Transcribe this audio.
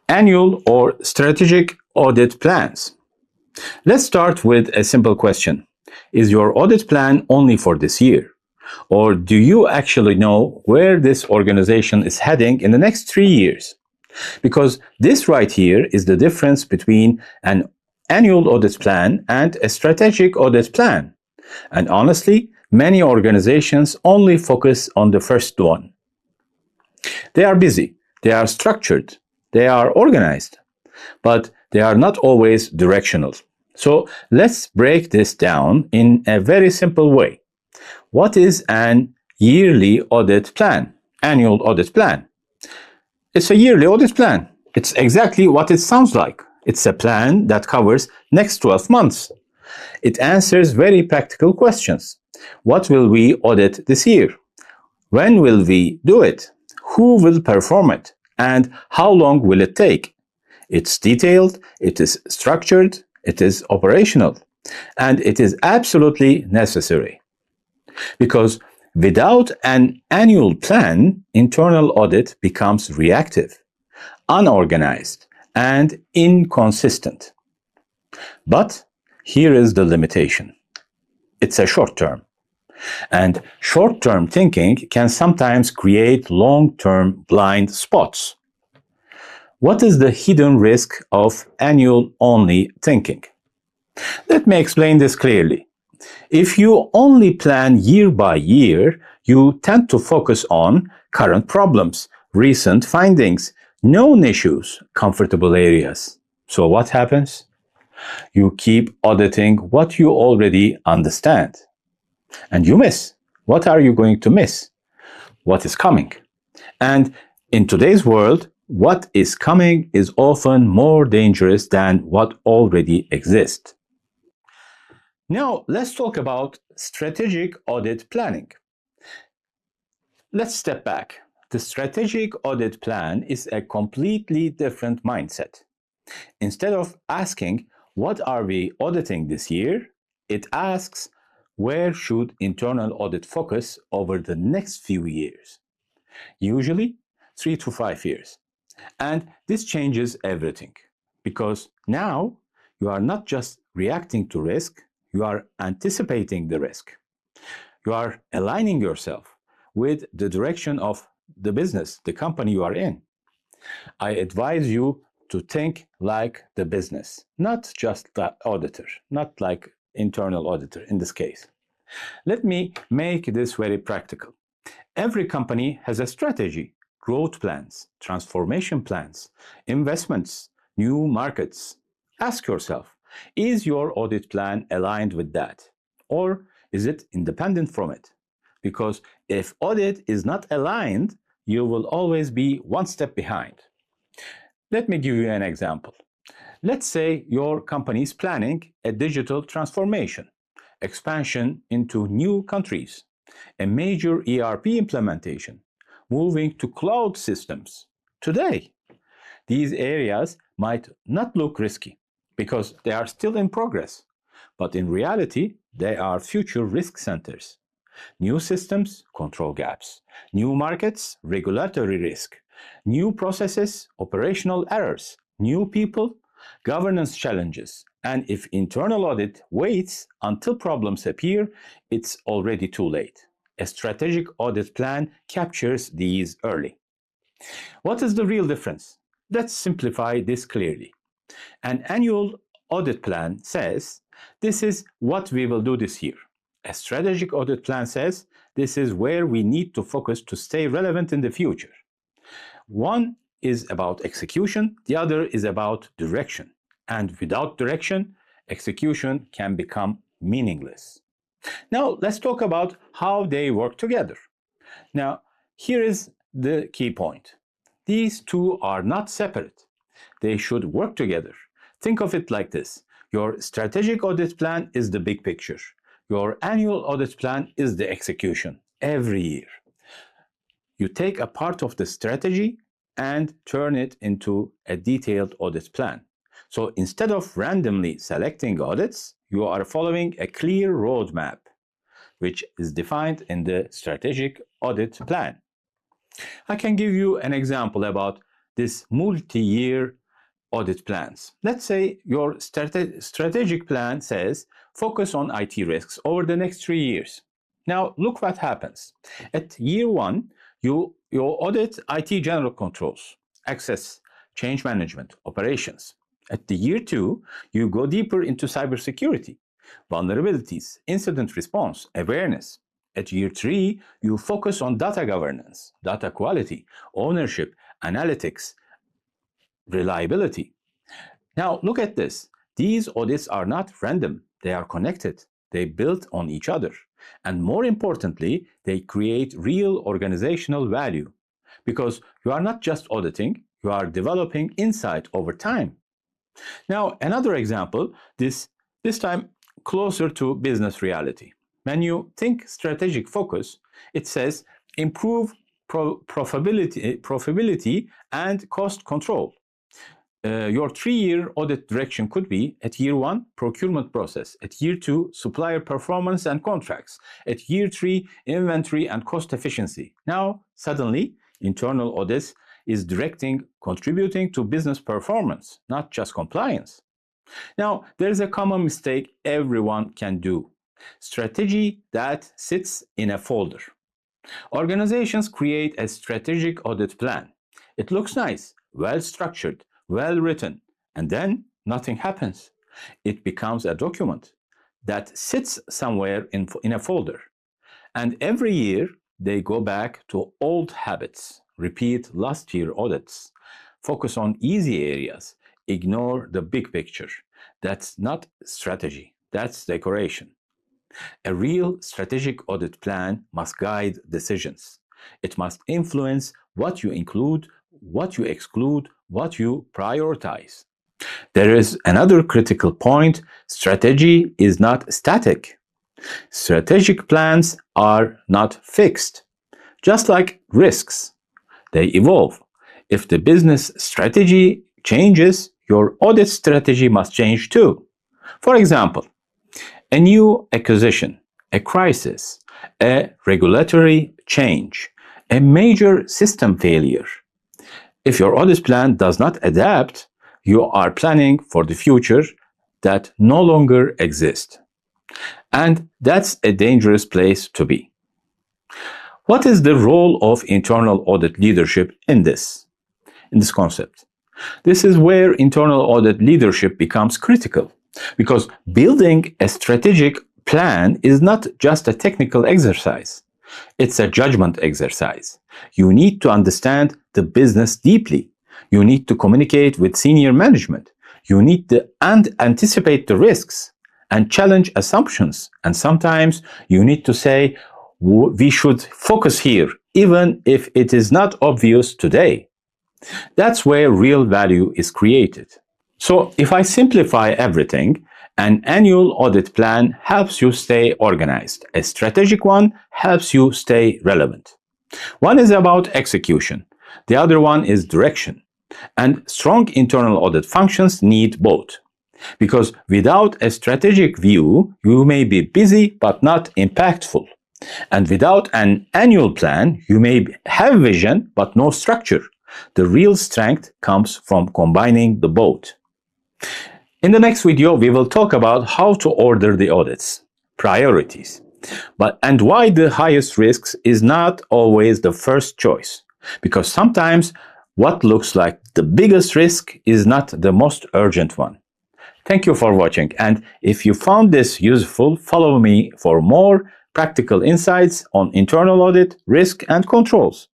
Annual or strategic audit plans. Let's start with a simple question. Is your audit plan only for this year? Or do you actually know where this organization is heading in the next 3 years? Because this right here is the difference between an annual audit plan and a strategic audit plan. And honestly, many organizations only focus on the first one. They are busy, they are structured, they are organized, but they are not always directional. So let's break this down in a very simple way. What is an yearly audit plan? Annual audit plan. It's a yearly audit plan. It's exactly what it sounds like. It's a plan that covers next 12 months. It answers very practical questions. What will we audit this year? When will we do it? Who will perform it? And how long will it take? It's detailed, it is structured, it is operational, and it is absolutely necessary. Because without an annual plan, internal audit becomes reactive, unorganized, and inconsistent. But here is the limitation. It's a short term. And short-term thinking can sometimes create long-term blind spots. What is the hidden risk of annual-only thinking? Let me explain this clearly. If you only plan year by year, you tend to focus on current problems, recent findings, known issues, comfortable areas. So what happens? You keep auditing what you already understand. And you miss. What are you going to miss? What is coming? And in today's world, what is coming is often more dangerous than what already exists. Now, let's talk about strategic audit planning. Let's step back. The strategic audit plan is a completely different mindset. Instead of asking, what are we auditing this year? It asks, where should internal audit focus over the next few years? Usually 3 to 5 years. And this changes everything, because now you are not just reacting to risk, you are anticipating the risk. You are aligning yourself with the direction of the business, the company you are in. I advise you to think like the business, not just the auditor, not like internal auditor in this case. Let me make this very practical. Every company has a strategy, growth plans, transformation plans, investments, new markets. Ask yourself, is your audit plan aligned with that? Or is it independent from it? Because if audit is not aligned, you will always be one step behind. Let me give you an example. Let's say your company is planning a digital transformation, expansion into new countries, a major ERP implementation, moving to cloud systems. Today, these areas might not look risky because they are still in progress, but in reality, they are future risk centers. New systems, control gaps. New markets, regulatory risk. New processes, operational errors. New people, governance challenges. And if internal audit waits until problems appear, it's already too late. A strategic audit plan captures these early. What is the real difference? Let's simplify this clearly. An annual audit plan says, this is what we will do this year. A strategic audit plan says, this is where we need to focus to stay relevant in the future. One is about execution, the other is about direction. And without direction, execution can become meaningless. Now, let's talk about how they work together. Now, here is the key point. These two are not separate. They should work together. Think of it like this. Your strategic audit plan is the big picture. Your annual audit plan is the execution every year. You take a part of the strategy and turn it into a detailed audit plan. So instead of randomly selecting audits, you are following a clear roadmap, which is defined in the strategic audit plan. I can give you an example about this multi-year audit plans. Let's say your strategic plan says focus on IT risks over the next 3 years. Now look what happens. At year 1, you audit IT general controls, access, change management, operations. At the year 2, you go deeper into cybersecurity, vulnerabilities, incident response, awareness. At year 3, you focus on data governance, data quality, ownership, analytics, reliability. Now, look at this. These audits are not random, they are connected, they build on each other. And more importantly, they create real organizational value. Because you are not just auditing, you are developing insight over time. Now, another example, this time closer to business reality. When you think strategic focus, it says improve profitability and cost control. Your 3-year audit direction could be at year 1, procurement process, at year 2, supplier performance and contracts, at year 3, inventory and cost efficiency. Now, suddenly, internal audits is contributing to business performance, not just compliance. Now, there's a common mistake everyone can do. Strategy that sits in a folder. Organizations create a strategic audit plan. It looks nice, well structured, well written, and then nothing happens. It becomes a document that sits somewhere in a folder. And every year they go back to old habits, repeat last year audits, focus on easy areas, ignore the big picture. That's not strategy, that's decoration. A real strategic audit plan must guide decisions. It must influence what you include, what you exclude, what you prioritize. There is another critical point. Strategy is not static. Strategic plans are not fixed. Just like risks, they evolve. If the business strategy changes, your audit strategy must change too. For example, a new acquisition, a crisis, a regulatory change, a major system failure. If your audit plan does not adapt, you are planning for the future that no longer exists. And that's a dangerous place to be. What is the role of internal audit leadership in this concept? This is where internal audit leadership becomes critical, because building a strategic plan is not just a technical exercise. It's a judgment exercise. You need to understand the business deeply. You need to communicate with senior management. You need to anticipate the risks and challenge assumptions. And sometimes you need to say, we should focus here, even if it is not obvious today. That's where real value is created. So if I simplify everything, an annual audit plan helps you stay organized. A strategic one helps you stay relevant. One is about execution. The other one is direction. And strong internal audit functions need both. Because without a strategic view, you may be busy but not impactful. And without an annual plan, you may have vision but no structure. The real strength comes from combining the both. In the next video, we will talk about how to order the audits, priorities, and why the highest risks is not always the first choice. Because sometimes what looks like the biggest risk is not the most urgent one. Thank you for watching, and if you found this useful, follow me for more practical insights on internal audit, risk, and controls.